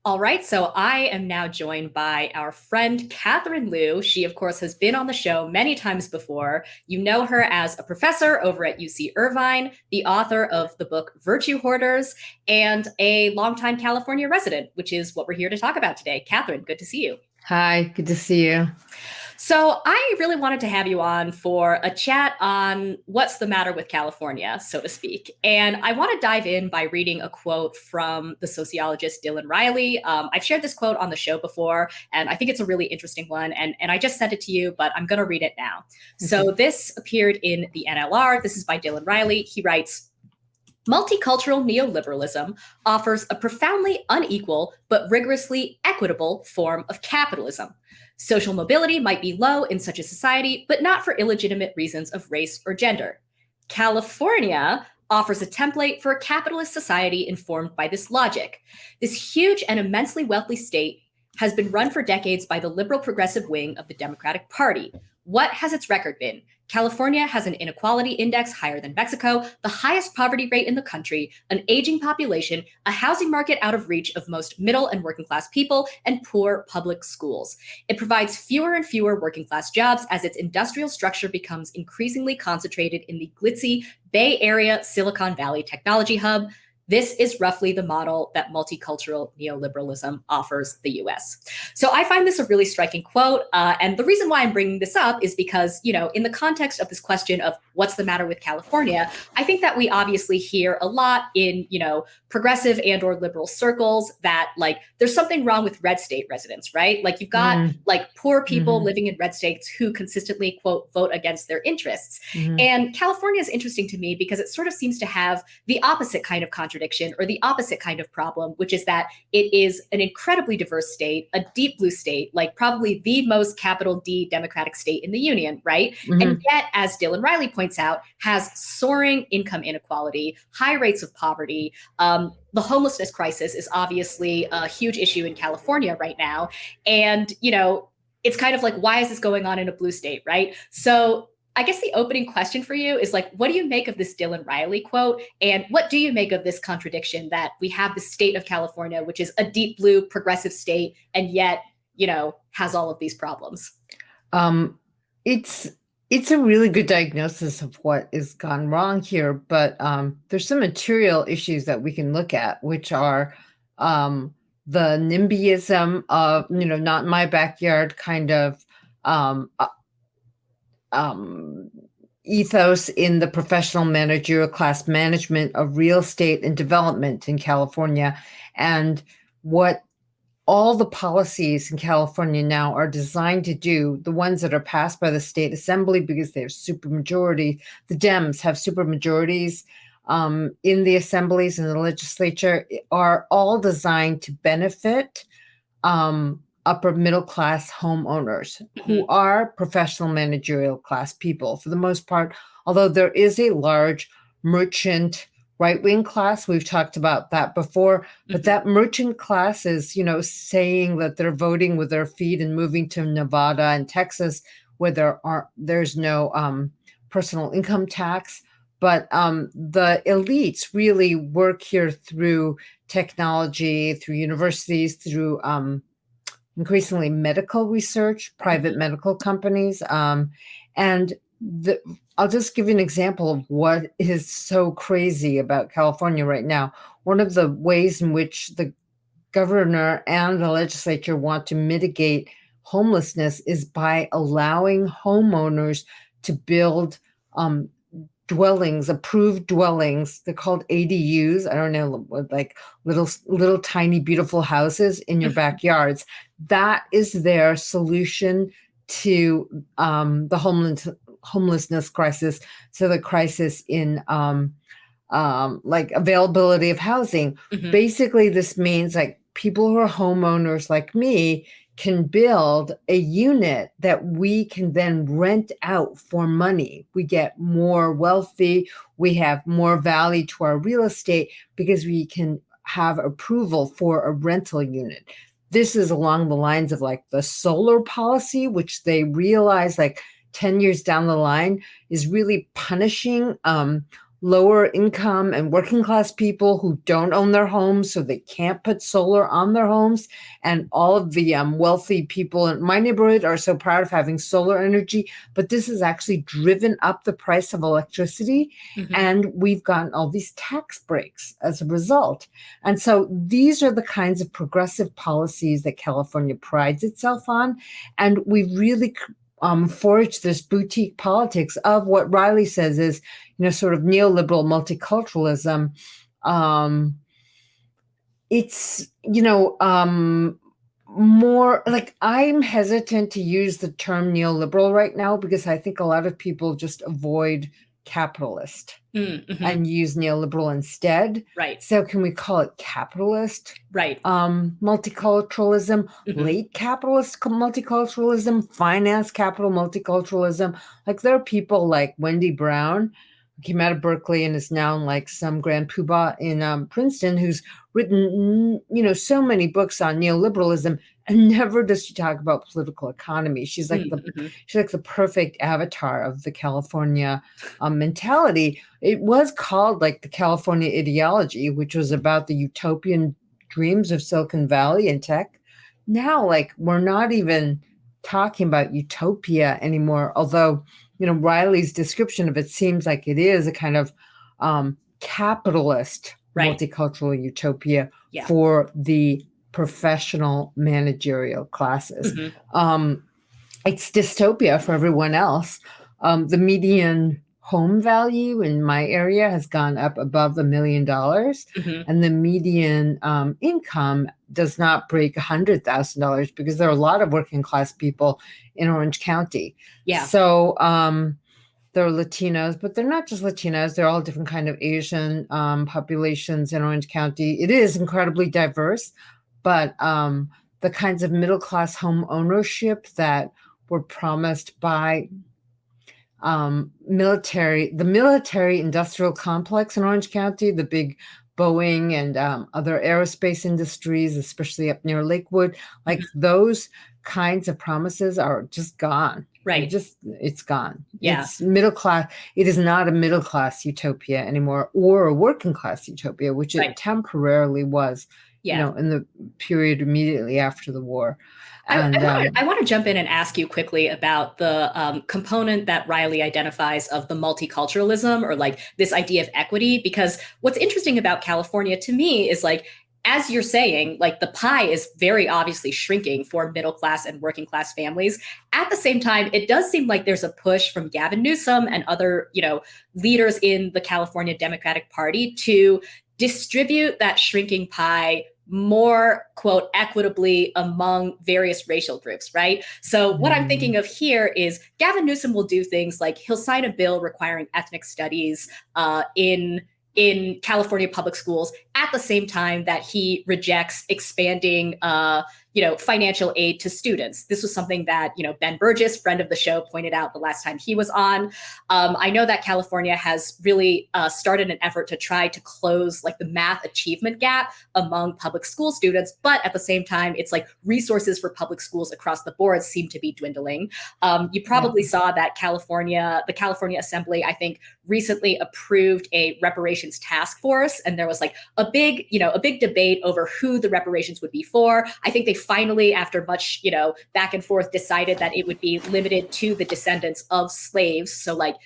All right, so I am now joined by our friend Catherine Liu. She, of course, has been on the show many times before. You know her as a professor over at UC Irvine, the author of the book Virtue Hoarders, and a longtime California resident, which is what we're here to talk about today. Catherine, good to see you. Hi, good to see you. So, I really wanted to have you on for a chat on what's the matter with California, so to speak. And I want to dive in by reading a quote from the sociologist Dylan Riley. I've shared this quote on the show before, and I think it's a really interesting one. And I just sent it to you, but I'm going to read it now. So, this appeared in the NLR. This is by Dylan Riley. He writes, multicultural neoliberalism offers a profoundly unequal but rigorously equitable form of capitalism. Social mobility might be low in such a society, but not for illegitimate reasons of race or gender. California offers a template for a capitalist society informed by this logic. This huge and immensely wealthy state has been run for decades by the liberal progressive wing of the Democratic Party. What has its record been? California has an inequality index higher than Mexico, the highest poverty rate in the country, an aging population, a housing market out of reach of most middle and working class people, and poor public schools. It provides fewer and fewer working class jobs as its industrial structure becomes increasingly concentrated in the glitzy Bay Area Silicon Valley technology hub. This is roughly the model that multicultural neoliberalism offers the US. So I find this a really striking quote. And the reason why I'm bringing this up is because, in the context of this question of what's the matter with California, I think that we obviously hear a lot in, progressive and or liberal circles that like there's something wrong with red state residents, right? Like you've got like poor people living in red states who consistently, quote, vote against their interests. And California is interesting to me because it sort of seems to have the opposite kind of contradiction or the opposite kind of problem, which is that it is an incredibly diverse state, a deep blue state, like probably the most capital D Democratic state in the union, right? And yet, as Dylan Riley points out, has soaring income inequality, high rates of poverty. The homelessness crisis is obviously a huge issue in California right now. And, it's kind of like, why is this going on in a blue state, right? So I guess the opening question for you is like, what do you make of this Dylan Riley quote? And what do you make of this contradiction that we have the state of California, which is a deep blue progressive state, and yet, has all of these problems? It's a really good diagnosis of what is gone wrong here, but there's some material issues that we can look at, which are the nimbyism of, not in my backyard kind of ethos in the professional managerial class management of real estate and development in California, and what all the policies in California now are designed to do, the ones that are passed by the state assembly because they have supermajority. The Dems have supermajorities in the assemblies and the legislature, are all designed to benefit upper middle class homeowners who are professional managerial class people for the most part, although there is a large merchant right-wing class. We've talked about that before, but that merchant class is, saying that they're voting with their feet and moving to Nevada and Texas where there's no personal income tax. But the elites really work here through technology, through universities, through increasingly medical research, private medical companies. And I'll just give you an example of what is so crazy about California right now. One of the ways in which the governor and the legislature want to mitigate homelessness is by allowing homeowners to build dwellings, approved dwellings. They're called ADUs. I don't know, like little tiny beautiful houses in your backyards. That is their solution to the homelessness crisis, so the crisis in like availability of housing. Basically, this means like people who are homeowners like me can build a unit that we can then rent out for money. We get more wealthy, we have more value to our real estate because we can have approval for a rental unit. This is along the lines of like the solar policy, which they realize like 10 years down the line is really punishing lower income and working class people who don't own their homes, so they can't put solar on their homes. And all of the wealthy people in my neighborhood are so proud of having solar energy, but this has actually driven up the price of electricity. Mhm. And we've gotten all these tax breaks as a result. And so these are the kinds of progressive policies that California prides itself on. And we really forged this boutique politics of what Riley says is, sort of neoliberal multiculturalism. It's, more like, I'm hesitant to use the term neoliberal right now because I think a lot of people just avoid capitalist Mm-hmm. and use neoliberal instead. Right. So can we call it capitalist? Right. Multiculturalism, Mm-hmm. late capitalist multiculturalism, finance capital multiculturalism. Like, there are people like Wendy Brown, who came out of Berkeley and is now like some grand poobah in Princeton, who's written, so many books on neoliberalism, and never does she talk about political economy. She's like the perfect avatar of the California mentality. It was called like the California ideology, which was about the utopian dreams of Silicon Valley and tech. Now, like, we're not even talking about utopia anymore, although, Riley's description of it seems like it is a kind of capitalist multicultural utopia for the professional managerial classes. It's dystopia for everyone else. The median home value in my area has gone up above $1 million, and the median income does not break $100,000 because there are a lot of working class people in Orange County. Yeah. So there are Latinos, but they're not just Latinos. They're all different kind of Asian populations in Orange County. It is incredibly diverse, but the kinds of middle class home ownership that were promised by the military industrial complex in Orange County, the big Boeing and other aerospace industries, especially up near Lakewood, like those kinds of promises are just gone. Right. It's gone. Yeah. It's middle class. It is not a middle class utopia anymore, or a working class utopia, which it temporarily was, in the period immediately after the war. And I want to jump in and ask you quickly about the component that Riley identifies of the multiculturalism, or like this idea of equity, because what's interesting about California to me is, like, as you're saying, like, the pie is very obviously shrinking for middle class and working class families. At the same time, it does seem like there's a push from Gavin Newsom and other, leaders in the California Democratic Party to distribute that shrinking pie more, quote, equitably among various racial groups, right? So what I'm thinking of here is Gavin Newsom will do things like he'll sign a bill requiring ethnic studies in California public schools at the same time that he rejects expanding financial aid to students. This was something that, Ben Burgess, friend of the show, pointed out the last time he was on. I know that California has really started an effort to try to close like the math achievement gap among public school students, but at the same time, it's like resources for public schools across the board seem to be dwindling. You probably saw that the California Assembly, I think, recently approved a reparations task force, and there was like a big debate over who the reparations would be for. I think they finally, after much, back and forth, decided that it would be limited to the descendants of slaves. So like,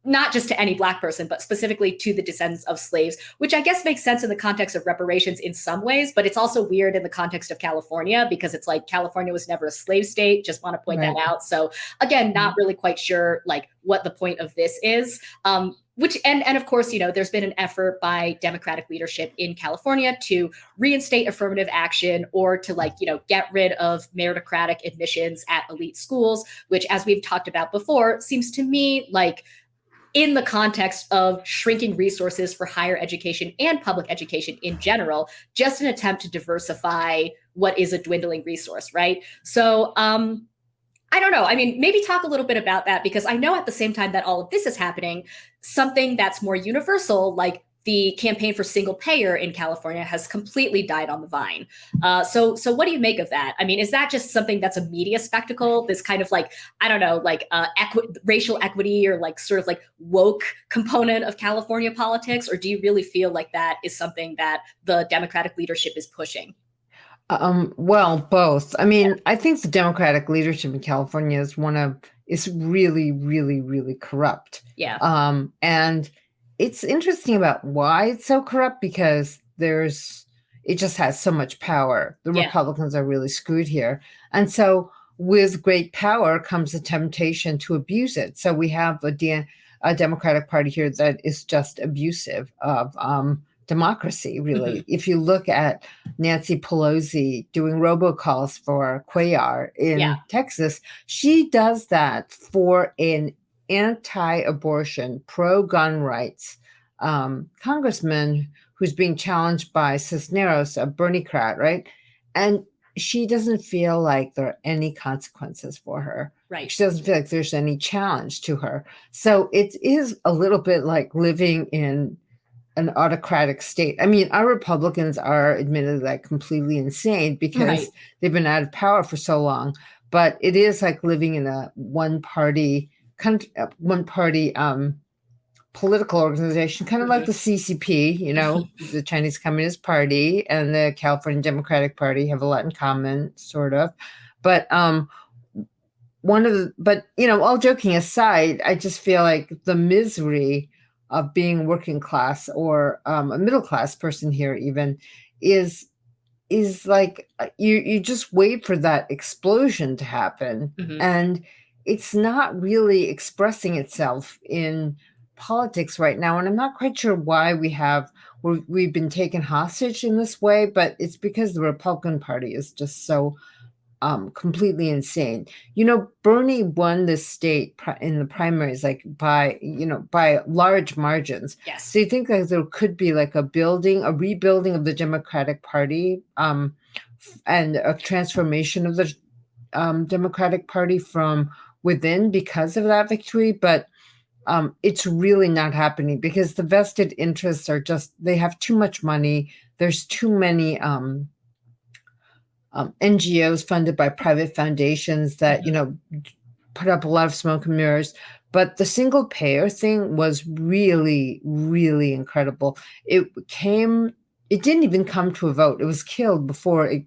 not just to any Black person, but specifically to the descendants of slaves, which I guess makes sense in the context of reparations in some ways, but it's also weird in the context of California because it's like California was never a slave state. Just want to point that out. So again, not really quite sure like what the point of this is. And of course, there's been an effort by Democratic leadership in California to reinstate affirmative action or to get rid of meritocratic admissions at elite schools, which, as we've talked about before, seems to me like, in the context of shrinking resources for higher education and public education in general, just an attempt to diversify what is a dwindling resource, right? So I don't know. I mean, maybe talk a little bit about that, because I know at the same time that all of this is happening, something that's more universal, like the campaign for single payer in California has completely died on the vine. So what do you make of that? I mean, is that just something that's a media spectacle, this kind of like, I don't know, like racial equity or like sort of like woke component of California politics? Or do you really feel like that is something that the Democratic leadership is pushing? Well, both. I mean, I think the Democratic leadership in California is really, really, really corrupt. Yeah. And it's interesting about why it's so corrupt because it just has so much power. The Yeah. Republicans are really screwed here. And so with great power comes the temptation to abuse it. So we have a Democratic Party here that is just abusive of democracy, really. If you look at Nancy Pelosi doing robocalls for Cuellar in Texas, she does that for an anti-abortion, pro-gun rights congressman who's being challenged by Cisneros, a Bernie-crat, right? And she doesn't feel like there are any consequences for her. Right. She doesn't feel like there's any challenge to her. So it is a little bit like living in an autocratic state. I mean, our Republicans are admittedly like completely insane because they've been out of power for so long. But it is like living in a one-party political organization, kind of like the CCP. You know, the Chinese Communist Party and the California Democratic Party have a lot in common, sort of. But all joking aside, I just feel like the misery of being working class or a middle class person here even is like you just wait for that explosion to happen, and it's not really expressing itself in politics right now. And I'm not quite sure why we've been taken hostage in this way, but it's because the Republican Party is just so completely insane. You know, Bernie won this state in the primaries, like by large margins. Yes. So you think that there could be like a rebuilding of the Democratic Party, and a transformation of the Democratic Party from within because of that victory. But it's really not happening because the vested interests they have too much money. There's too many NGOs funded by private foundations that, put up a lot of smoke and mirrors. But the single payer thing was really, really incredible. It didn't even come to a vote. It was killed before it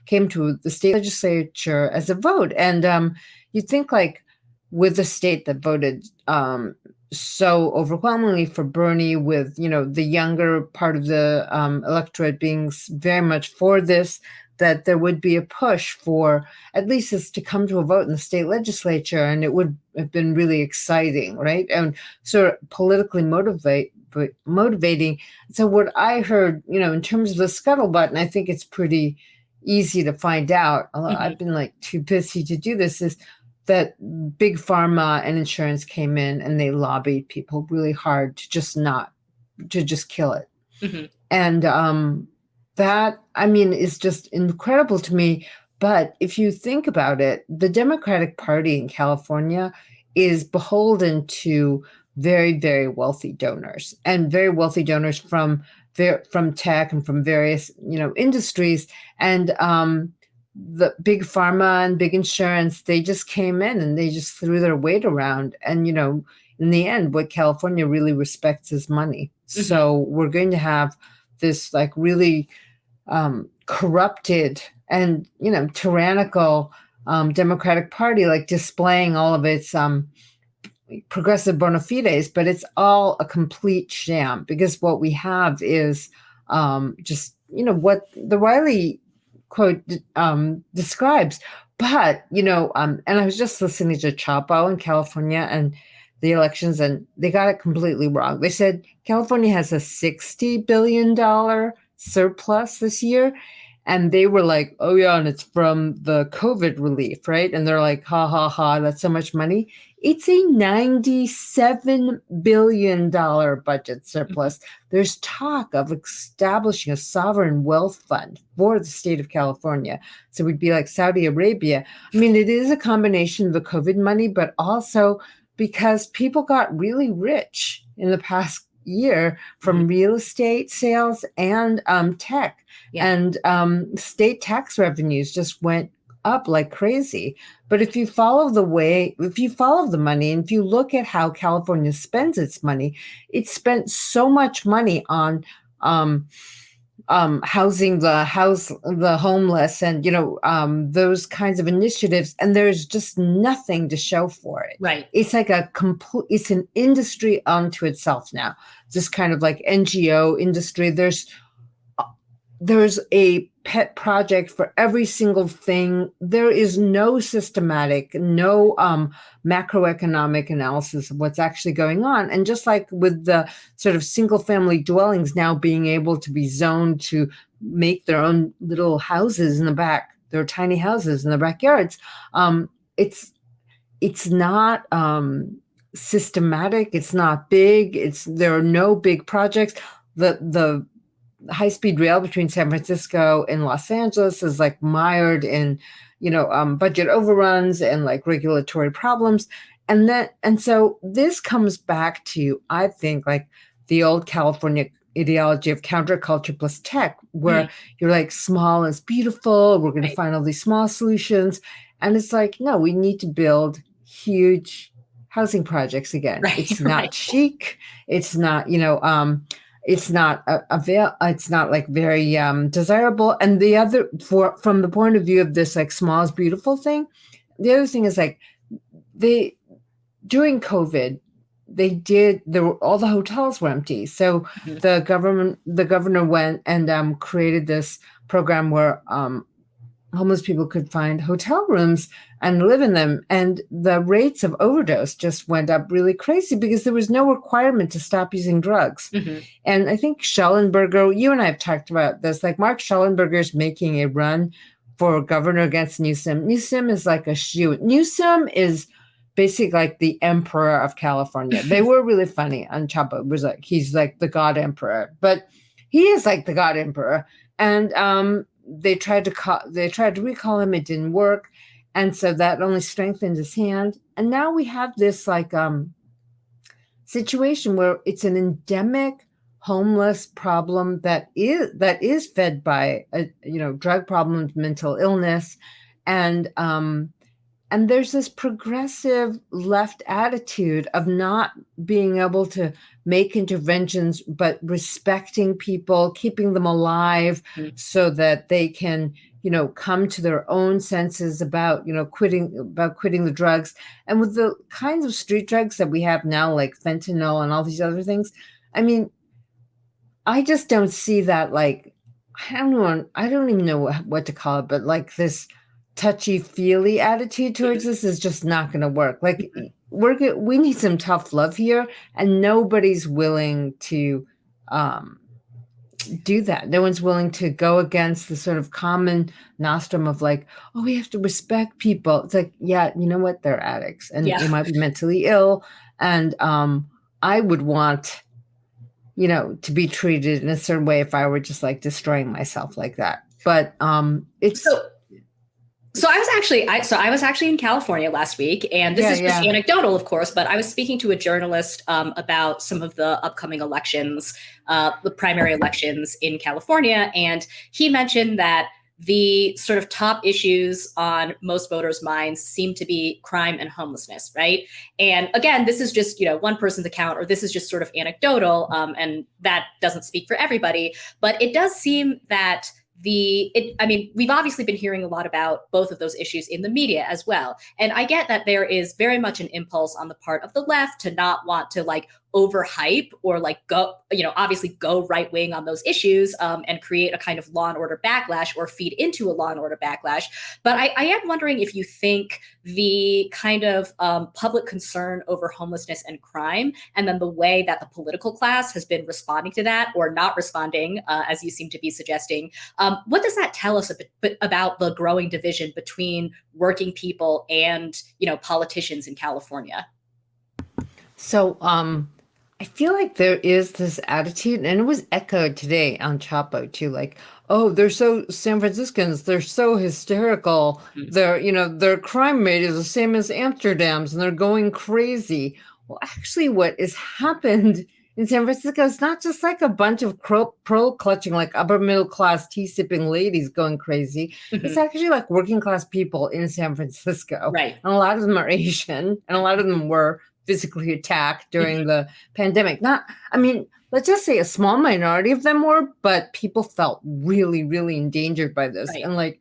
came to the state legislature as a vote. And you'd think like with a state that voted so overwhelmingly for Bernie, with, the younger part of the electorate being very much for this, that there would be a push for at least this to come to a vote in the state legislature, and it would have been really exciting, right? And sort of politically motivating. So what I heard, in terms of the scuttlebutt, and I think it's pretty easy to find out, although I've been like too busy to do this, is that big pharma and insurance came in and they lobbied people really hard to just kill it. And that, I mean, is just incredible to me. But if you think about it, the Democratic Party in California is beholden to very, very wealthy donors, and very wealthy donors from tech and from various, industries. And the big pharma and big insurance, they just came in and they just threw their weight around. And, in the end, what California really respects is money. So we're going to have this like really corrupted and tyrannical Democratic Party, like displaying all of its progressive bona fides, but it's all a complete sham, because what we have is just what the Riley quote describes. But and I was just listening to Chapo in California and the elections, and they got it completely wrong. They said California has a $60 billion surplus this year. And they were like, oh yeah, and it's from the COVID relief, right? And they're like, ha, ha, ha, that's so much money. It's a $97 billion budget surplus. There's talk of establishing a sovereign wealth fund for the state of California. So we'd be like Saudi Arabia. I mean, it is a combination of the COVID money, but also because people got really rich in the past year from real estate sales and tech. Yeah. And state tax revenues just went up like crazy. But if you follow the money, and if you look at how California spends its money, it spent so much money on housing the homeless, and those kinds of initiatives, and there's just nothing to show for it. Right. It's like it's an industry unto itself now. This kind of like NGO industry. There's a pet project for every single thing. There is no systematic, no macroeconomic analysis of what's actually going on. And just like with the sort of single family dwellings now being able to be zoned to make their own little houses in the back, their tiny houses in the backyards, it's not systematic. It's not big. There are no big projects. The high-speed rail between San Francisco and Los Angeles is like mired in, budget overruns and like regulatory problems. And so this comes back to, I think, like the old California ideology of counterculture plus tech, where you're like, small is beautiful. We're going to find all these small solutions. And it's like, no, we need to build huge housing projects again. Right, it's not chic. It's not, it's not it's not like very desirable. And from the point of view of this like small is beautiful thing, the other thing is like during COVID, all the hotels were empty. So the governor went and created this program where homeless people could find hotel rooms and live in them. And the rates of overdose just went up really crazy because there was no requirement to stop using drugs. And I think Schellenberger, you and I have talked about this, like Mark Schellenberger's making a run for governor against Newsom. Newsom is like a shoe. Newsom is basically like the emperor of California. They were really funny on Chapo. It was like, he's like the God emperor, but he is like the God emperor. And, they tried to recall him. It didn't work. And so that only strengthened his hand. And now we have this like situation where it's an endemic homeless problem that is fed by drug problems, mental illness, and there's this progressive left attitude of not being able to make interventions, but respecting people, keeping them alive so that they can, come to their own senses about, quitting the drugs. And with the kinds of street drugs that we have now, like fentanyl and all these other things, I mean, I just don't see that, like, I don't even know what to call it, but like this touchy-feely attitude towards this is just not going to work. Like we need some tough love here, and nobody's willing to do that. No one's willing to go against the sort of common nostrum of like, oh, we have to respect people. It's like, yeah, you know what? They're addicts and they might be mentally ill. And I would want, to be treated in a certain way if I were just like destroying myself like that. But it's... So I was actually in California last week, and this is just anecdotal, of course, but I was speaking to a journalist about some of the upcoming elections, the primary elections in California. And he mentioned that the sort of top issues on most voters' minds seem to be crime and homelessness, right? And again, this is just, one person's account, or this is just sort of anecdotal, and that doesn't speak for everybody. But it does seem that we've obviously been hearing a lot about both of those issues in the media as well. And I get that there is very much an impulse on the part of the left to not want to like overhype or like go, obviously go right wing on those issues and create a kind of law and order backlash or feed into a law and order backlash. But I am wondering if you think the kind of public concern over homelessness and crime, and then the way that the political class has been responding to that or not responding, as you seem to be suggesting, what does that tell us about the growing division between working people and, politicians in California? So, I feel like there is this attitude, and it was echoed today on Chapo too, like, oh, they're so San Franciscans, they're so hysterical. Their crime rate is the same as Amsterdam's and they're going crazy. Well, actually what has happened in San Francisco, it's not just like a bunch of pearl clutching, like upper middle class tea sipping ladies going crazy. It's Mhm. actually like working class people in San Francisco. Right. And a lot of them are Asian, and a lot of them were physically attacked during Mhm. the pandemic. I mean, let's just say a small minority of them were, but people felt really, really endangered by this. Right. And like,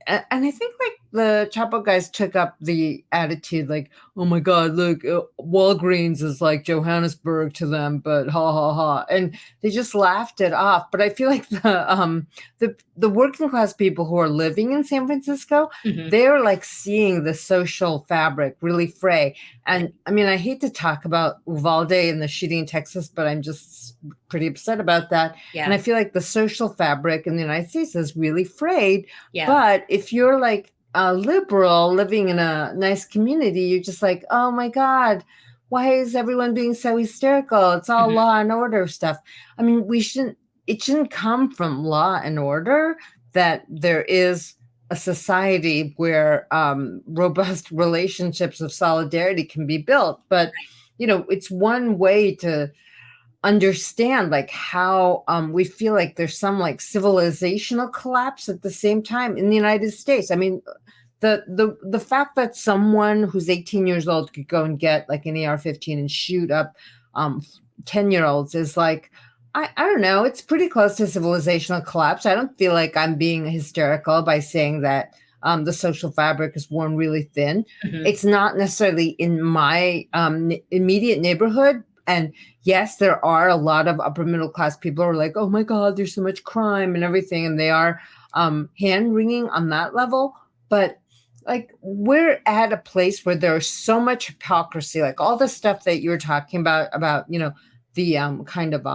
and I think like the Chapo guys took up the attitude like, oh my God, look, Walgreens is like Johannesburg to them, but ha ha ha, and they just laughed it off. But I feel like the working class people who are living in San Francisco, Mhm. they're like seeing the social fabric really fray. Right. And I mean, I hate to talk about Uvalde and the shooting in Texas, but I'm just pretty upset about that. And Yeah. I feel like the social fabric in the United States is really frayed. Yeah. But if you're like a liberal living in a nice community, you're just like, oh my God, why is everyone being so hysterical? It's all Mhm. law and order stuff. I mean, it shouldn't come from law and order that there is a society where robust relationships of solidarity can be built. But, it's one way to understand like how we feel like there's some like civilizational collapse at the same time in the United States. I mean, the fact that someone who's 18 years old could go and get like an AR-15 and shoot up 10-year-olds is like, I don't know, it's pretty close to civilizational collapse. I don't feel like I'm being hysterical by saying that the social fabric is worn really thin. Mhm. It's not necessarily in my immediate neighborhood. And yes, there are a lot of upper middle class people who are like, oh my God, there's so much crime and everything. And they are hand wringing on that level. But like we're at a place where there's so much hypocrisy, like all the stuff that you were talking about, the kind of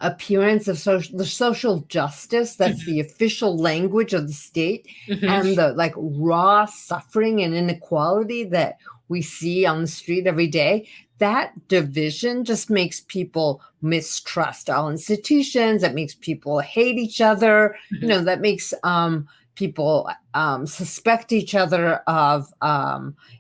appearance of the social justice that's Mhm. the official language of the state, Mhm. and the like raw suffering and inequality that we see on the street every day. That division just makes people mistrust all institutions. That makes people hate each other. Mhm. That makes people suspect each other of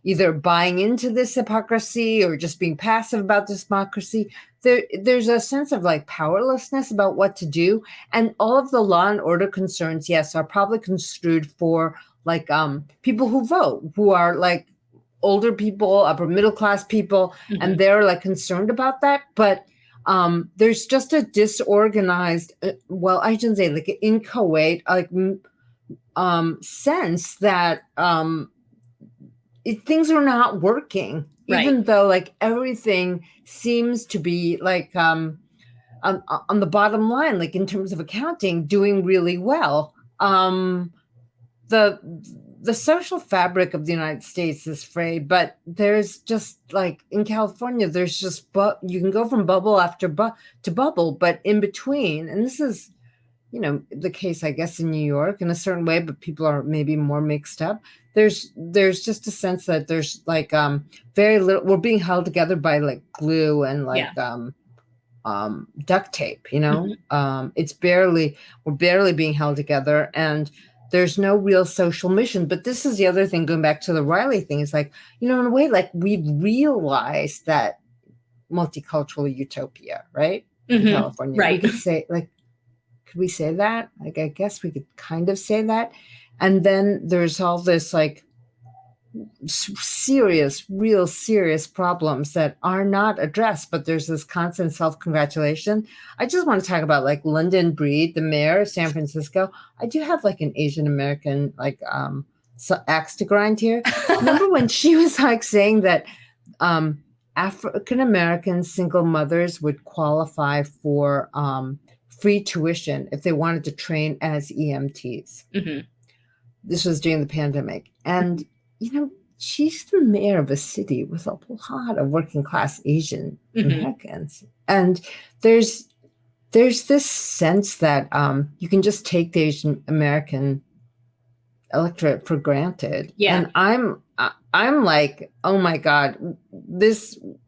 either buying into this hypocrisy or just being passive about this hypocrisy. There's a sense of like powerlessness about what to do. And all of the law and order concerns, yes, are probably construed for like people who vote, who are like older people, upper middle class people, and Mhm. they're like concerned about that. But there's just a disorganized, well, I shouldn't say like inchoate, like sense that things are not working, Right. even though like everything seems to be like on the bottom line, like in terms of accounting, doing really well. The the social fabric of the United States is frayed, but there's just like in California, there's just you can go from bubble after to bubble, but in between, and this is the case, I guess, in New York in a certain way, but people are maybe more mixed up. There's just a sense that there's like very little. We're being held together by like glue and Yeah. like duct tape. Mhm. We're barely being held together, and there's no real social mission. But this is the other thing, going back to the Riley thing, is like, in a way, like we've realized that multicultural utopia, right? In Mhm. California, we Right. could say like, could we say that? Like, I guess we could kind of say that. And then there's all this like real serious problems that are not addressed, but there's this constant self-congratulation. I just want to talk about like London Breed, the mayor of San Francisco. I do have like an Asian American like axe to grind here. Remember when she was like saying that African American single mothers would qualify for free tuition if they wanted to train as EMTs? Mhm. This was during the pandemic. And, Mhm. she's the mayor of a city with a lot of working class Asian Mhm. Americans. And there's this sense that you can just take the Asian American electorate for granted. Yeah. And I'm like, oh my God,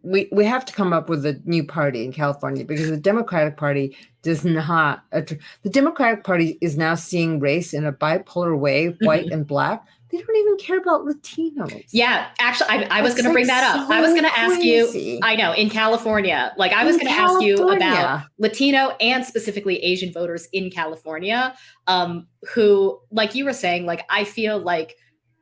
we have to come up with a new party in California, because the Democratic Party does not. The Democratic Party is now seeing race in a bipolar way, white and black. They don't even care about Latinos. Yeah, actually, I was going to bring that up. I was going to ask you, I know, in California, like I was going to ask you about Latino and specifically Asian voters in California, who, like you were saying, like I feel like,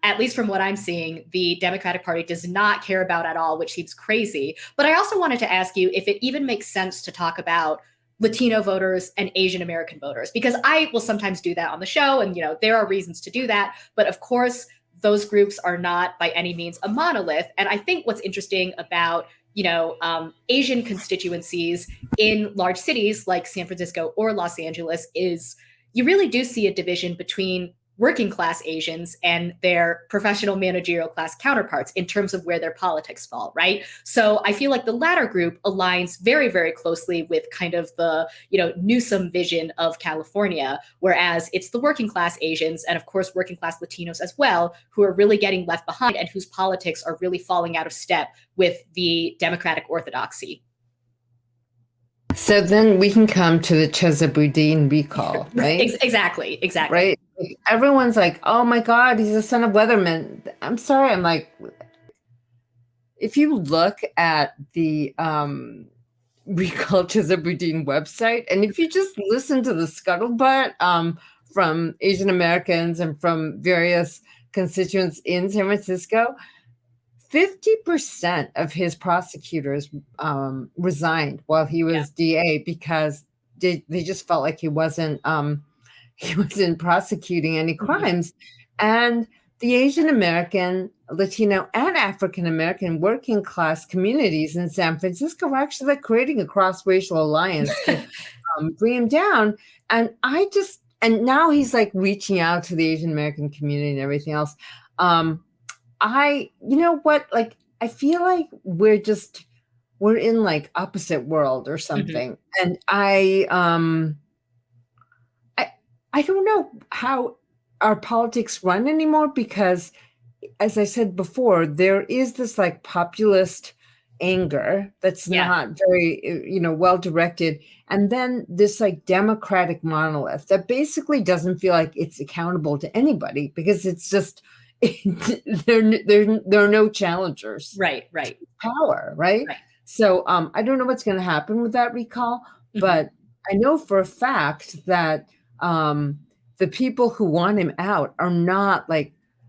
at least from what I'm seeing, the Democratic Party does not care about at all, which seems crazy. But I also wanted to ask you if it even makes sense to talk about Latino voters and Asian American voters, because I will sometimes do that on the show, and there are reasons to do that. But of course, those groups are not by any means a monolith. And I think what's interesting about Asian constituencies in large cities like San Francisco or Los Angeles is you really do see a division between working class Asians and their professional managerial class counterparts in terms of where their politics fall, right? So I feel like the latter group aligns very, very closely with kind of the, Newsom vision of California, whereas it's the working class Asians and of course working class Latinos as well, who are really getting left behind and whose politics are really falling out of step with the democratic orthodoxy. So then we can come to the Chesapeake recall, right? Exactly. Right? Everyone's like, oh my God, he's a son of Weatherman. I'm sorry. I'm like, if you look at the recall Chesapeake website, and if you just listen to the scuttlebutt from Asian Americans and from various constituents in San Francisco, 50% of his prosecutors resigned while he was DA because they just felt like he wasn't prosecuting any crimes. And the Asian American, Latino, and African American working class communities in San Francisco were actually creating a cross-racial alliance to bring him down. And now he's reaching out to the Asian American community and everything else. I feel like we're in opposite world or something. And I don't know how our politics run anymore, because as I said before, there is this populist anger that's not very, well directed. And then this democratic monolith that basically doesn't feel like it's accountable to anybody, because it's just, there are no challengers. Right. Power, right? So I don't know what's going to happen with that recall, but I know for a fact that the people who want him out are not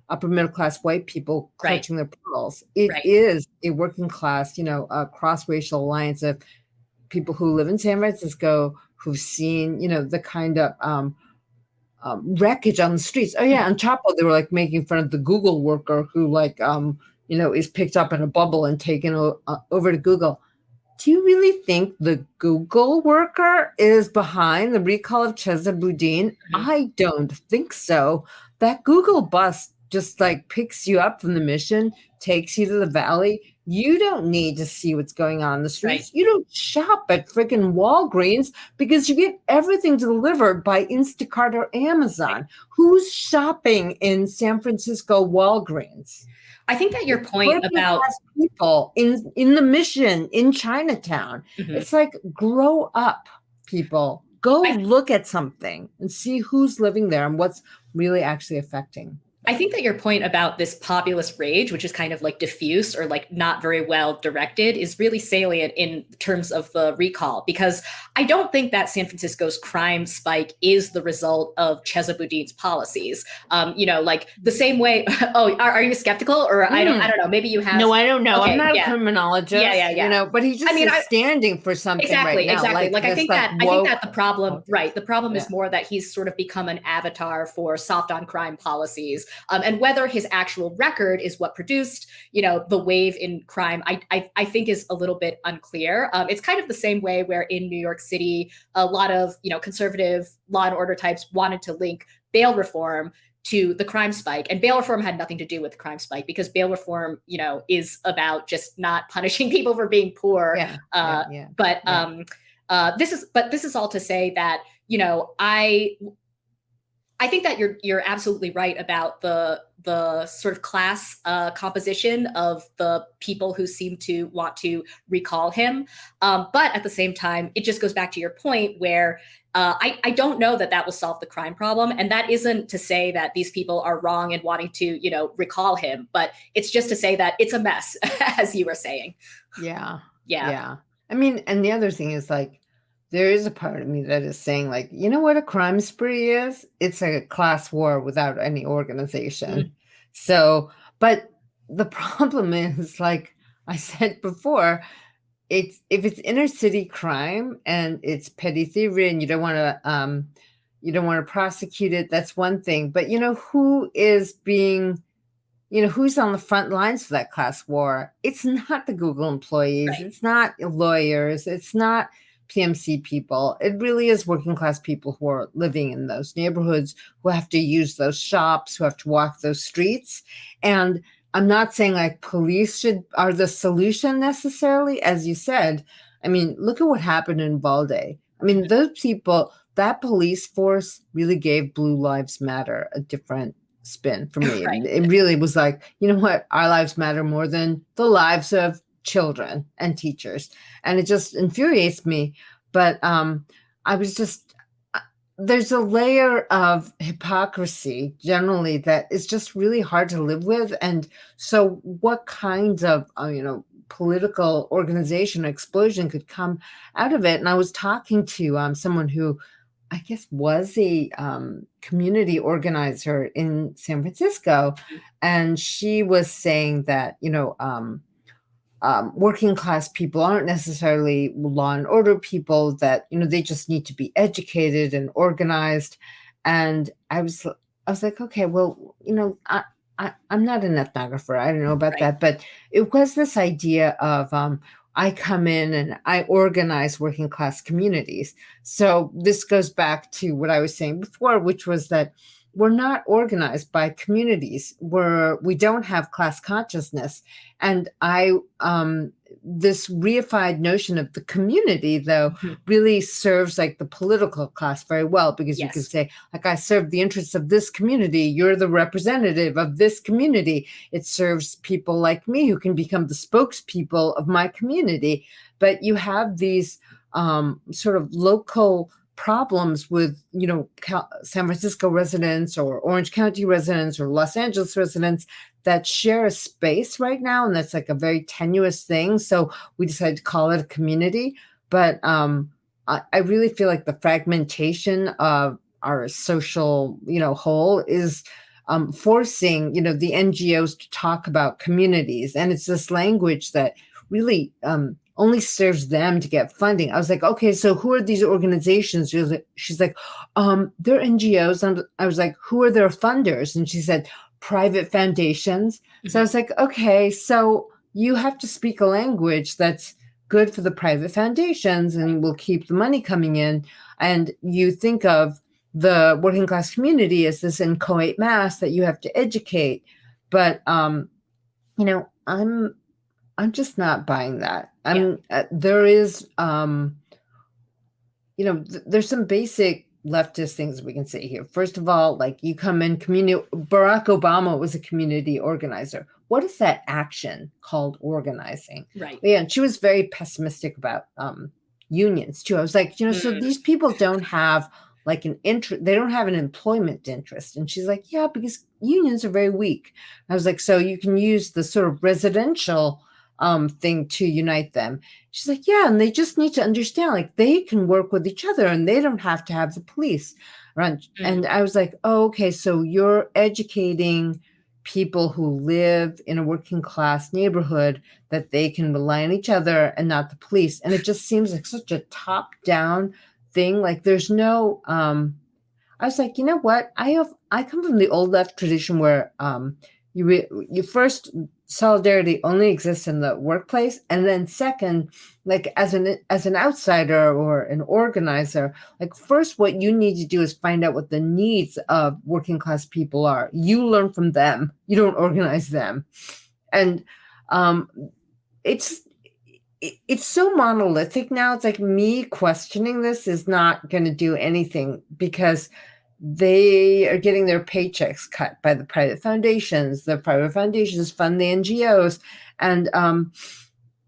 upper middle class white people clutching their pearls. It is a working class, a cross-racial alliance of people who live in San Francisco, who've seen, the kind of wreckage on the streets. Oh yeah, on Chapo, they were making fun of the Google worker who is picked up in a bubble and taken over to Google. Do you really think the Google worker is behind the recall of Chesa Boudin? I don't think so. That Google bus just picks you up from the Mission, takes you to the Valley. You don't need to see what's going on in the streets. You don't shop at freaking Walgreens because you get everything delivered by Instacart or Amazon. Who's shopping in San Francisco Walgreens? I think that your point about people in the Mission in Chinatown, it's grow up, people. Go look at something and see who's living there and what's really actually affecting. I think that your point about this populist rage, which is kind of diffuse or not very well directed, is really salient in terms of the recall, because I don't think that San Francisco's crime spike is the result of Chesa Boudin's policies. The same way. Oh, are you skeptical? Or I don't know. Maybe you have. No, I don't know. Okay, I'm not a criminologist. Yeah. But he's just standing for something exactly, right now. Exactly. I think that the problem, the problem is more that he's sort of become an avatar for soft on crime policies. And whether his actual record is what produced, the wave in crime, I think is a little bit unclear. It's kind of the same way where in New York City, a lot of, conservative law and order types wanted to link bail reform to the crime spike. And bail reform had nothing to do with the crime spike, because bail reform, is about just not punishing people for being poor. This is all to say that, I think that you're absolutely right about the sort of class composition of the people who seem to want to recall him. But at the same time, it just goes back to your point where I don't know that that will solve the crime problem. And that isn't to say that these people are wrong in wanting to, recall him, but it's just to say that it's a mess, as you were saying. Yeah. Yeah. Yeah. I mean, and the other thing is like, there is a part of me that is saying, like, you know what a crime spree is? It's a class war without any organization. Mm. So, but the problem is, like I said before, it's if it's inner city crime and it's petty thievery and you don't want to prosecute it, that's one thing. But who's on the front lines for that class war? It's not the Google employees. Right. It's not lawyers. It's not PMC people. It really is working class people who are living in those neighborhoods, who have to use those shops, who have to walk those streets. And I'm not saying like police are the solution necessarily, as you said. I mean, look at what happened in Valde. I mean, those people, that police force really gave Blue Lives Matter a different spin for me. Right. It really was like, you know what, our lives matter more than the lives of children and teachers, and it just infuriates me. But I was just there's a layer of hypocrisy generally that is just really hard to live with. And so what kinds of political organization explosion could come out of it? And I was talking to someone who I guess was a community organizer in San Francisco, and she was saying that working class people aren't necessarily law and order people, that they just need to be educated and organized. And I was like, okay, well, I'm not an ethnographer, I don't know about Right. that, but it was this idea of I come in and I organize working class communities. So this goes back to what I was saying before, which was that we're not organized by communities, we don't have class consciousness. And this reified notion of the community, though, really serves like the political class very well, because you can Yes. say, like, I serve the interests of this community, you're the representative of this community. It serves people like me who can become the spokespeople of my community. But you have these sort of local problems with San Francisco residents or Orange County residents or Los Angeles residents that share a space right now, and that's like a very tenuous thing. So we decided to call it a community. But I really feel like the fragmentation of our social whole is forcing the NGOs to talk about communities, and it's this language that really only serves them to get funding. I was like, okay, so who are these organizations? She's like, they're NGOs. And I was like, who are their funders? And she said, private foundations. So I was like, okay, so you have to speak a language that's good for the private foundations and will keep the money coming in. And you think of the working class community as this inchoate mass that you have to educate. But I'm just not buying that. There is, there's some basic leftist things we can say here. First of all, like, you come in Barack Obama was a community organizer. What is that action called organizing? Right. Yeah, and she was very pessimistic about unions too. I was like, so these people don't have like an interest, they don't have an employment interest. And she's like, yeah, because unions are very weak. I was like, so you can use the sort of residential thing to unite them. She's like, yeah, and they just need to understand, like, they can work with each other and they don't have to have the police around. And I was like, oh, okay, so you're educating people who live in a working class neighborhood that they can rely on each other and not the police. And it just seems like such a top down thing. Like, there's no I was like, you know what, I come from the old left tradition where you first, solidarity only exists in the workplace, and then second, like, as an outsider or an organizer, like, first what you need to do is find out what the needs of working class people are. You learn from them, you don't organize them. And it's so monolithic now. It's like, me questioning this is not going to do anything, because they are getting their paychecks cut by the private foundations. The private foundations fund the NGOs. And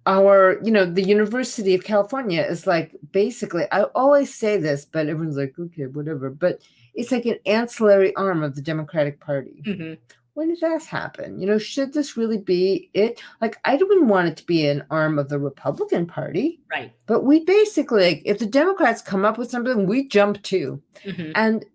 the University of California is like, basically, I always say this, but everyone's like, okay, whatever. But it's like an ancillary arm of the Democratic Party. Mm-hmm. When did that happen? Should this really be it? Like, I wouldn't want it to be an arm of the Republican Party. Right. But we basically, like, if the Democrats come up with something, we jump too. Mm-hmm. And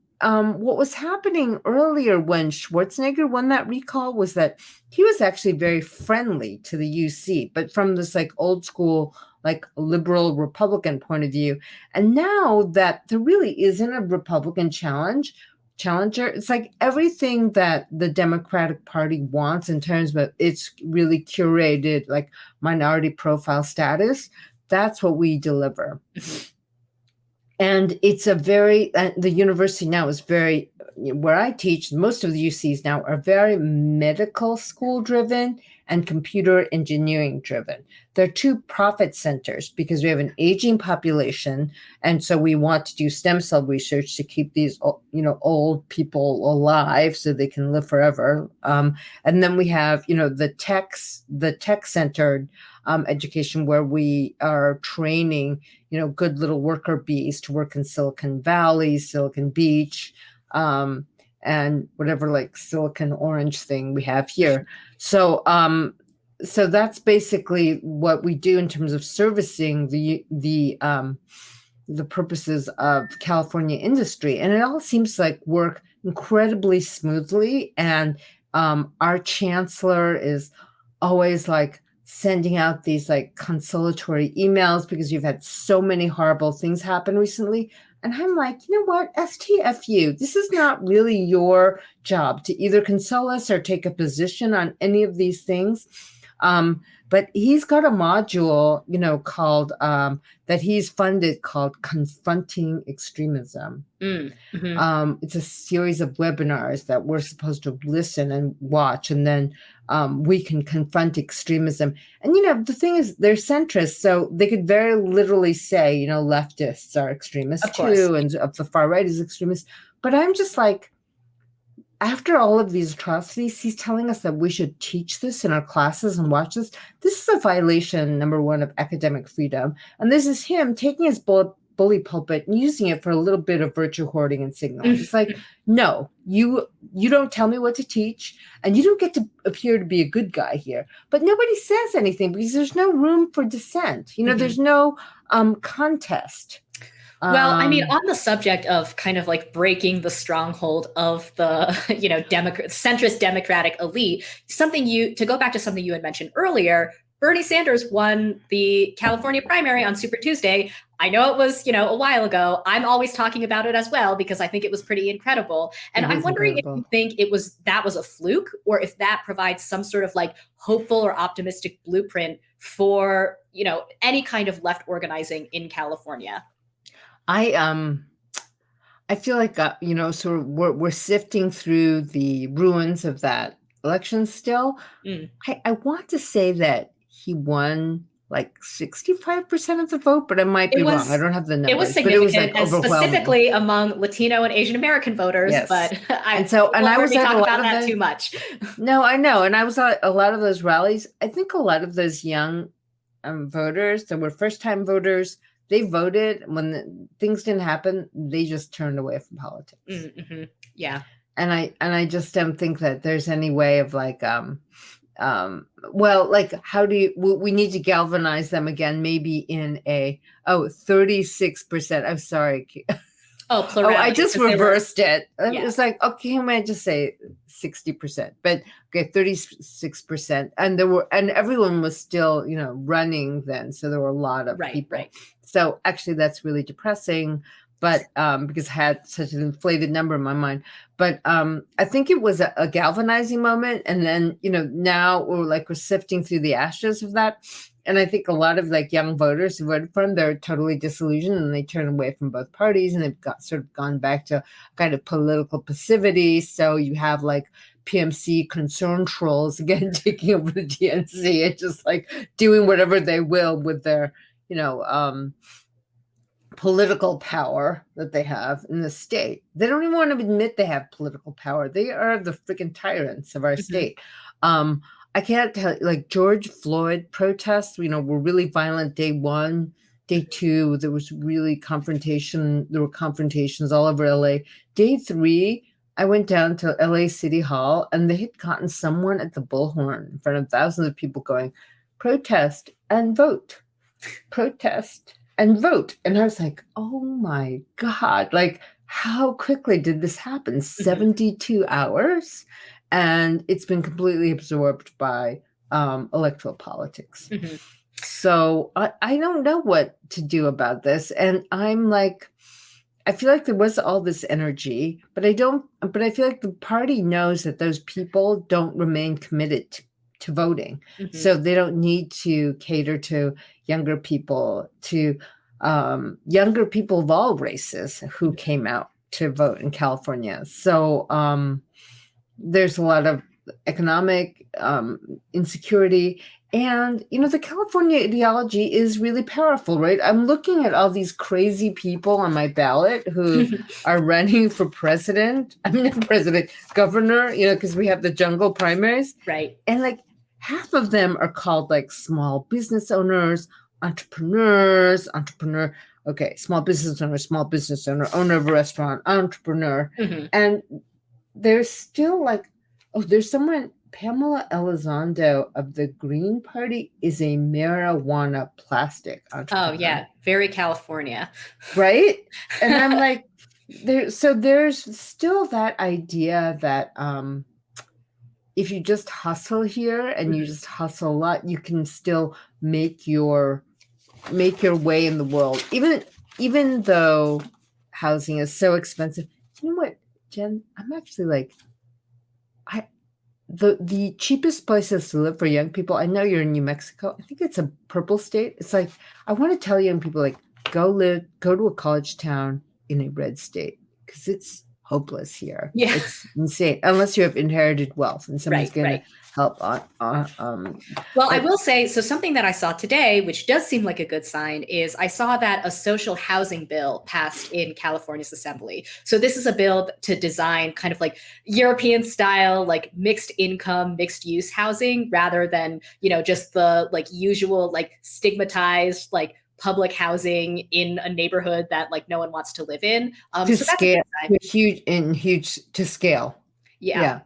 what was happening earlier when Schwarzenegger won that recall was that he was actually very friendly to the UC, but from this like old school, like liberal Republican point of view. And now that there really isn't a Republican challenger, it's like everything that the Democratic Party wants in terms of its really curated, like minority profile status, that's what we deliver. And it's the university now is very, where I teach, most of the UCs now are very medical school driven and computer engineering driven. They're two profit centers because we have an aging population. And so we want to do stem cell research to keep these, old people alive so they can live forever. And then we have, the tech centered education where we are training, good little worker bees to work in Silicon Valley, Silicon Beach, and whatever like Silicon Orange thing we have here. So that's basically what we do in terms of servicing the purposes of California industry. And it all seems like work incredibly smoothly. And our chancellor is always like sending out these like consolatory emails because you've had so many horrible things happen recently. And I'm like, you know what, STFU, this is not really your job to either console us or take a position on any of these things. But he's got a module, called that he's funded called Confronting Extremism. Mm-hmm. It's a series of webinars that we're supposed to listen and watch, and then we can confront extremism. And, the thing is, they're centrists, so they could very literally say, leftists are extremists too, and the far right is extremist. But I'm just like, after all of these atrocities, he's telling us that we should teach this in our classes and watch this. This is a violation, number one, of academic freedom. And this is him taking his bully pulpit and using it for a little bit of virtue hoarding and signaling. It's like, no, you don't tell me what to teach, and you don't get to appear to be a good guy here. But nobody says anything because there's no room for dissent. There's no contest. Well, I mean, on the subject of kind of like breaking the stronghold of the, centrist Democratic elite, to go back to something you had mentioned earlier, Bernie Sanders won the California primary on Super Tuesday. I know it was, a while ago. I'm always talking about it as well because I think it was pretty incredible. And I'm wondering if you think that was a fluke, or if that provides some sort of like hopeful or optimistic blueprint for, any kind of left organizing in California. I feel like sort of we're sifting through the ruins of that election still. I want to say that he won like 65% of the vote, but I might be wrong. I don't have the numbers. It was significant, but it was like specifically among Latino and Asian American voters. Yes. But I was talk about that too much. No, I know, and I was at a lot of those rallies. I think a lot of those young voters that were first-time voters, they voted when things didn't happen. They just turned away from politics. Mm-hmm. Yeah, and I just don't think that there's any way of like like how do we need to galvanize them again? Maybe in 36%. I'm sorry. I just reversed it. It was like, okay, I might just say 60%, but okay, 36%. And everyone was still, running then. So there were a lot of people. Right. So actually that's really depressing, but because I had such an inflated number in my mind. But I think it was a galvanizing moment. And then, now we're sifting through the ashes of that. And I think a lot of like young voters who voted for him, they're totally disillusioned and they turn away from both parties, and they've gone back to kind of political passivity. So you have like PMC concern trolls again taking over the DNC and just like doing whatever they will with their, political power that they have in the state. They don't even want to admit they have political power. They are the freaking tyrants of our state. I can't tell, like George Floyd protests, were really violent day one. Day two, there was really confrontation. There were confrontations all over LA. Day three, I went down to LA City Hall and they had gotten someone at the bullhorn in front of thousands of people going, protest and vote, protest and vote. And I was like, oh my God, like how quickly did this happen? 72 hours? And it's been completely absorbed by electoral politics. So I don't know what to do about this. And I'm like, I feel like there was all this energy, but I feel like the party knows that those people don't remain committed to voting. So they don't need to cater to younger people, younger people of all races who came out to vote in California. So there's a lot of economic insecurity. And, the California ideology is really powerful, right? I'm looking at all these crazy people on my ballot who are running for president. I mean, not president, governor, because we have the jungle primaries. Right. And like half of them are called like small business owners, entrepreneurs, small business owner, owner of a restaurant, entrepreneur. And there's still like, there's someone, Pamela Elizondo of the Green Party is a marijuana plastic entrepreneur. Oh, yeah. Very California. Right? And I'm like, there's still that idea that if you just hustle here and you just hustle a lot, you can still make your way in the world. Even though housing is so expensive. You know what, Jen? I'm actually like, the cheapest places to live for young people, I know you're in New Mexico. I think it's a purple state. It's like, I want to tell young people, like, go to a college town in a red state because it's hopeless here. Yeah. It's insane unless you have inherited wealth and somebody's going to help on. Well, I will say, so something that I saw today, which does seem like a good sign, is I saw that a social housing bill passed in California's assembly. So this is a bill to design kind of like European style, like mixed income, mixed use housing, rather than, just the like usual, like stigmatized, like public housing in a neighborhood that like no one wants to live in. To scale, huge to scale. Yeah.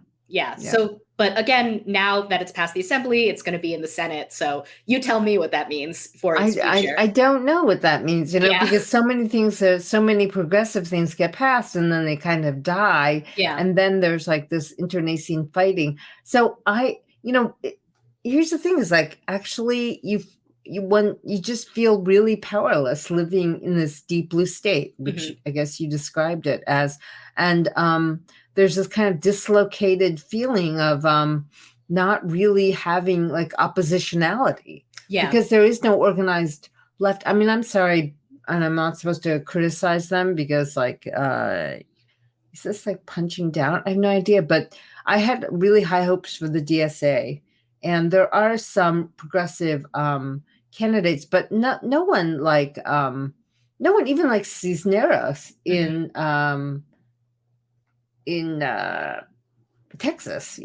So, but again, now that it's passed the assembly, it's going to be in the Senate. So you tell me what that means for its future. I don't know what that means, because so many things, so many progressive things get passed and then they kind of die. Yeah. And then there's like this internecine fighting. So here's the thing is like, actually you just feel really powerless living in this deep blue state, which I guess you described it as. And there's this kind of dislocated feeling of not really having like oppositionality. Yeah. Because there is no organized left. I mean, I'm sorry, and I'm not supposed to criticize them because like, is this like punching down? I have no idea, but I had really high hopes for the DSA. And there are some progressive candidates, but no one even like Cisneros in Texas.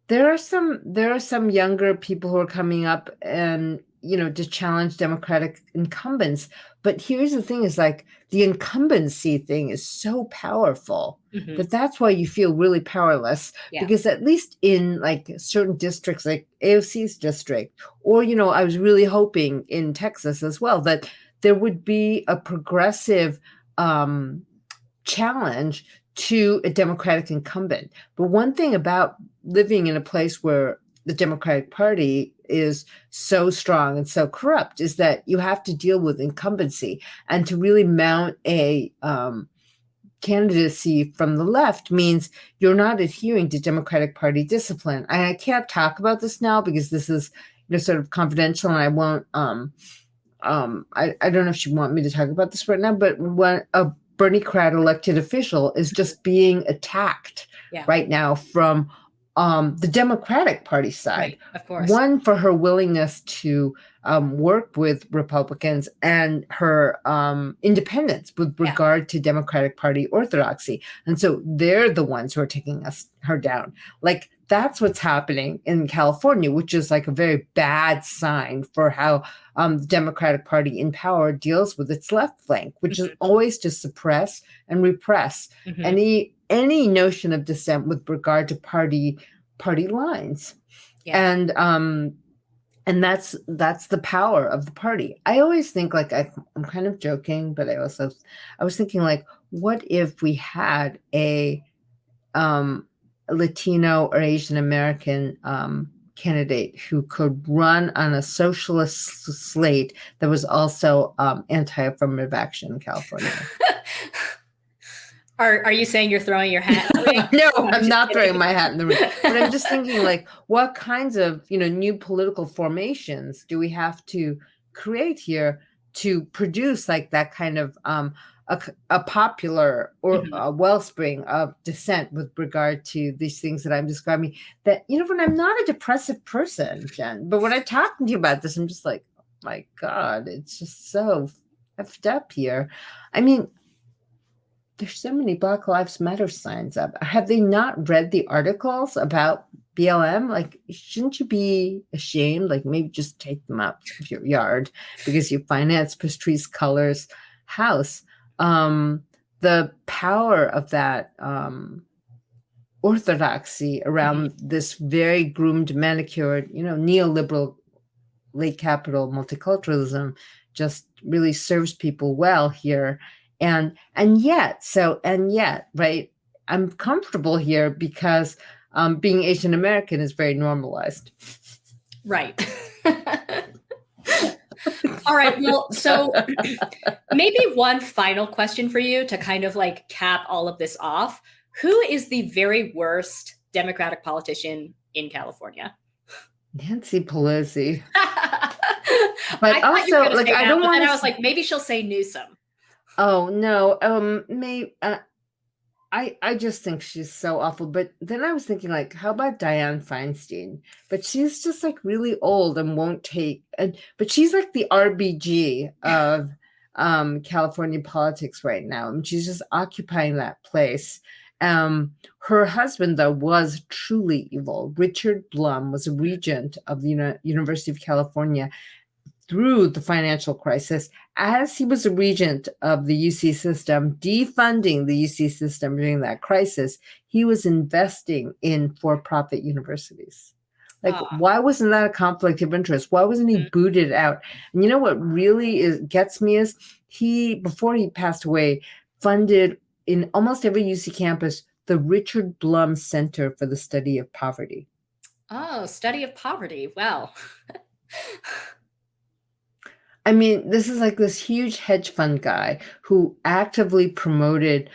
There are some younger people who are coming up and to challenge Democratic incumbents. But here's the thing: is like the incumbency thing is so powerful that that's why you feel really powerless. Yeah. Because at least in like certain districts, like AOC's district, or I was really hoping in Texas as well that there would be a progressive challenge to a Democratic incumbent. But one thing about living in a place where the Democratic Party is so strong and so corrupt is that you have to deal with incumbency, and to really mount a candidacy from the left means you're not adhering to Democratic Party discipline. And I can't talk about this now because this is sort of confidential, and I won't. I don't know if you want me to talk about this right now, but when a Bernie crowd elected official is just being attacked right now from the Democratic Party side. Right, of course. One, for her willingness to work with Republicans and her independence with regard to Democratic Party orthodoxy. And so they're the ones who are taking her down. Like, that's what's happening in California, which is like a very bad sign for how the Democratic Party in power deals with its left flank, which is always to suppress and repress any notion of dissent with regard to party lines. And that's the power of the party. I always think, like, I'm kind of joking, but I was thinking, like, what if we had a Latino or Asian American candidate who could run on a socialist slate that was also anti-affirmative action in California? Are you saying you're throwing your hat in the ring? No, I'm not throwing my hat in the ring. But I'm just thinking, like, what kinds of, new political formations do we have to create here to produce, like, that kind of a popular or a wellspring of dissent with regard to these things that I'm describing? That, when I'm not a depressive person, Jen, but when I'm talking to you about this, I'm just like, oh my God, it's just so effed up here. I mean, there's so many Black Lives Matter signs up. Have they not read the articles about BLM? Like, shouldn't you be ashamed? Like, maybe just take them out of your yard because you finance Patrice Culler's house. The power of that orthodoxy around this very groomed, manicured, neoliberal, late capital multiculturalism just really serves people well here. And yet, right, I'm comfortable here because being Asian American is very normalized. Right. All right. Well, so maybe one final question for you to kind of like cap all of this off. Who is the very worst Democratic politician in California? Nancy Pelosi. But also, like, I don't want to. I was like, maybe she'll say Newsom. Oh no. I just think she's so awful. But then I was thinking, like, how about Dianne Feinstein? But she's just like really old and won't take. But she's like the RBG of California politics right now. And she's just occupying that place. Her husband, though, was truly evil. Richard Blum was a regent of the University of California through the financial crisis, as he was a regent of the UC system, defunding the UC system during that crisis. He was investing in for-profit universities. Like, why wasn't that a conflict of interest? Why wasn't he booted out? And you know what really gets me is before he passed away, funded in almost every UC campus the Richard Blum Center for the Study of Poverty. Oh, study of poverty. Wow. I mean, this is like this huge hedge fund guy who actively promoted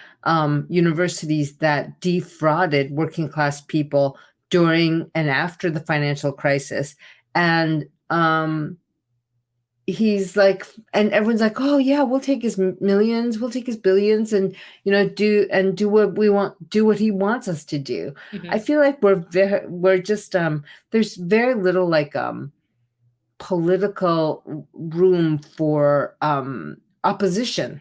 universities that defrauded working class people during and after the financial crisis. And he's like, and everyone's like, oh yeah, we'll take his millions, we'll take his billions, and do what we want, do what he wants us to do. I feel like we're just there's very little like political room for opposition,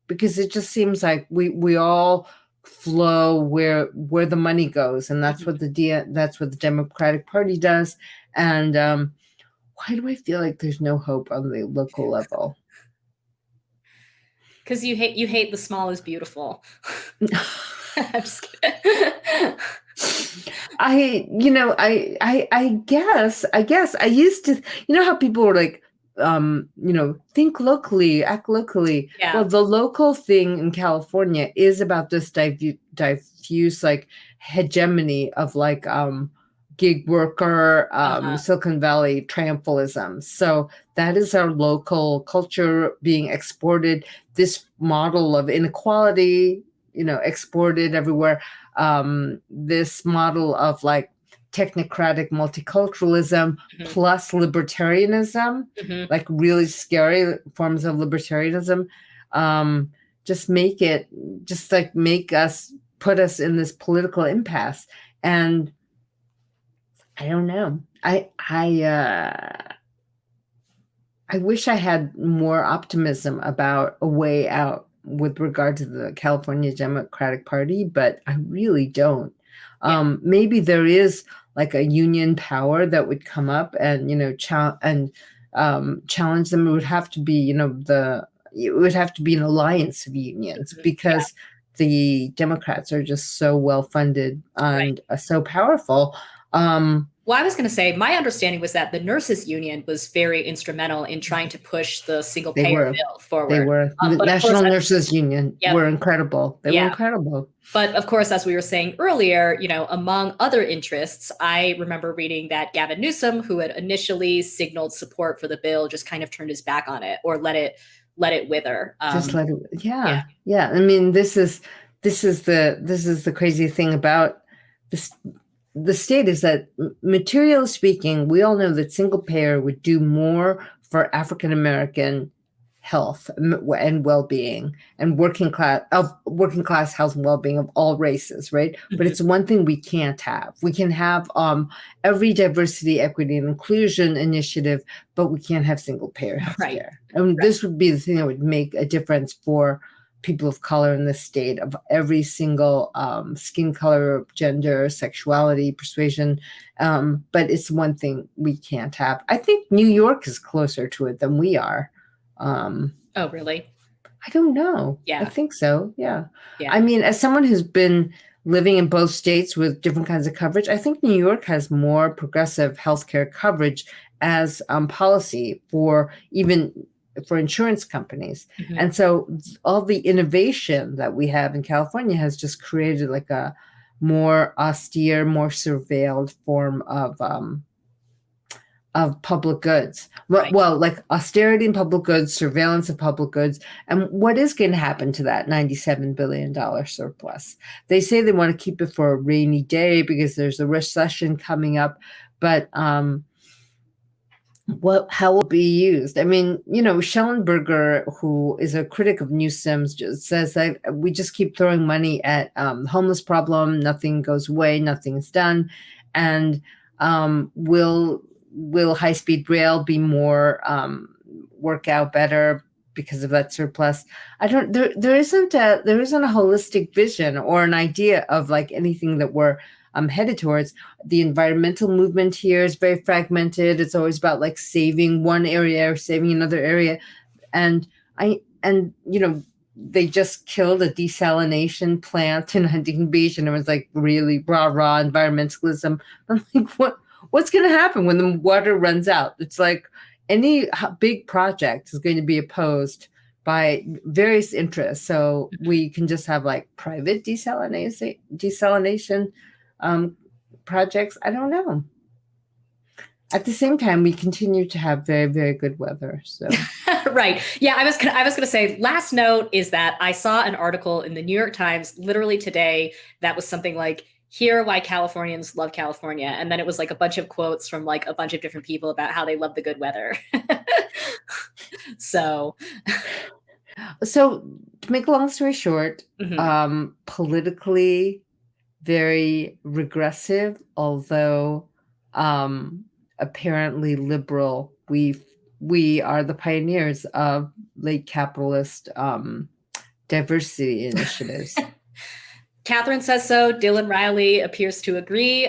because it just seems like we all flow where the money goes, and that's what the Democratic Party does. And why do I feel like there's no hope on the local level? Because you hate the small is beautiful. I'm just kidding. I guess I used to, how people were like, think locally, act locally. Yeah. Well, the local thing in California is about this diffuse like hegemony of like gig worker, Silicon Valley triumphalism. So that is our local culture being exported. This model of inequality, exported everywhere. This model of like technocratic multiculturalism plus libertarianism, like really scary forms of libertarianism, put us in this political impasse. And I don't know. I wish I had more optimism about a way out with regard to the California Democratic Party, but I really don't. Yeah. Maybe there is like a union power that would come up and challenge them. It would have to be it would have to be an alliance of unions Yeah. because the Democrats are just so well funded and so powerful. Well, I was going to say, my understanding was that the nurses union was very instrumental in trying to push the single payer bill forward. They were. The National Nurses Union were incredible. They were incredible. But of course, as we were saying earlier, among other interests, I remember reading that Gavin Newsom, who had initially signaled support for the bill, just kind of turned his back on it or let it wither. Just let it. Yeah. I mean, this is the crazy thing about this. The state is that, materially speaking, we all know that single payer would do more for African American health and well-being and working class health and well-being of all races, right? Mm-hmm. But it's one thing we can't have. We can have every diversity, equity, and inclusion initiative, but we can't have single payer healthcare. Right. And this would be the thing that would make a difference for people of color in the state, of every single skin color, gender, sexuality, persuasion. But it's one thing we can't have. I think New York is closer to it than we are. Oh, really? I don't know. Yeah. I think so. Yeah. I mean, as someone who's been living in both states with different kinds of coverage, I think New York has more progressive healthcare coverage as policy for insurance companies. Mm-hmm. And so all the innovation that we have in California has just created like a more austere, more surveilled form of public goods. Well, like austerity in public goods, surveillance of public goods. And what is going to happen to that $97 billion surplus? They say they want to keep it for a rainy day because there's a recession coming up, but how will it be used? I mean, Schellenberger, who is a critic of Newsom's, just says that we just keep throwing money at the homeless problem. Nothing goes away. Nothing is done. And will high-speed rail be more work out better because of that surplus? There isn't a holistic vision or an idea of like anything that we're headed towards. The environmental movement here is very fragmented. It's always about like saving one area or saving another area. And they just killed a desalination plant in Huntington Beach, and it was like really raw environmentalism. I'm like, what's going to happen when the water runs out? It's like any big project is going to be opposed by various interests. So we can just have like private desalination projects. I don't know. At the same time, we continue to have very, very good weather. So right. Yeah, I was gonna say, last note is that I saw an article in the New York Times literally today that was something like, "Here why Californians love California." And then it was like a bunch of quotes from like a bunch of different people about how they love the good weather. So to make a long story short, politically very regressive, although apparently liberal. We are the pioneers of late capitalist diversity initiatives. Catherine says so. Dylan Riley appears to agree.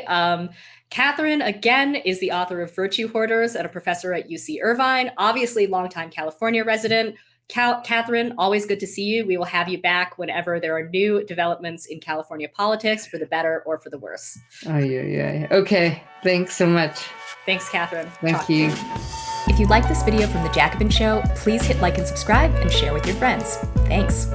Catherine, again, is the author of Virtue Hoarders and a professor at UC Irvine, obviously longtime California resident. Catherine, always good to see you. We will have you back whenever there are new developments in California politics, for the better or for the worse. Oh, yeah. Okay. Thanks so much. Thanks, Catherine. Thank you. If you like this video from The Jacobin Show, please hit like and subscribe and share with your friends. Thanks.